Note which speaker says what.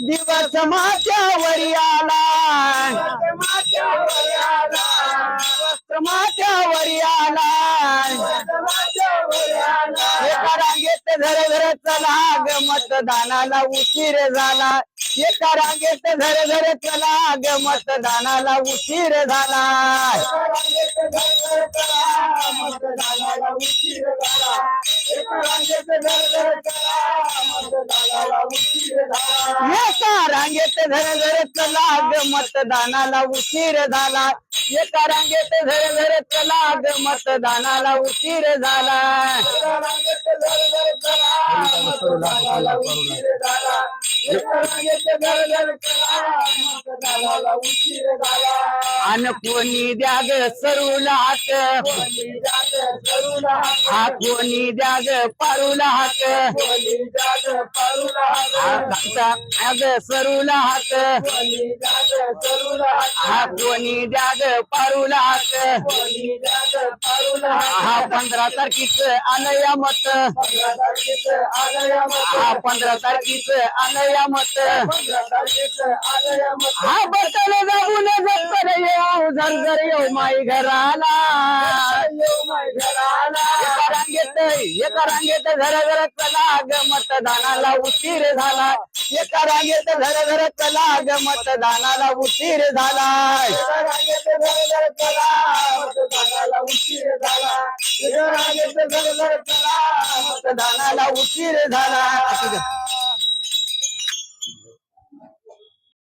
Speaker 1: दिवस माथ्यावरी आला माथ्यावरी आला एका रांगेत घर घर चला ग मतदानाला उशीर झाला एका रांगेत घर घर चला ग मतदानाला उशीर झाला मतदानाला उशीर झाला एका रांगेत घर घर चला मतदानाला उशीर झाला एका रांगेत घर घर चला ग मतदानाला उशीर झाला एका रांगेत घर घर चला ग मतदानाला उशीर झाला अन कोणी द्या ग सरूला हात हा कोणी द्या ग पारूला हात ग सरूला हात हा कोणी द्या ग पारूला हात हा 15 तारखेच आलं या मत हा 15 तारखेच आलं या मत हा बटल जाऊन जर येऊ झरझर येऊ माई घराला एका रांगेत घर घर चला ग मतदानाला उशीर झाला एका रांगेत घर घर चला ग मतदानाला उशीर झाला मतदानाला उशीर झाला एका रांगेत घर घर चला मतदानाला उशीर झाला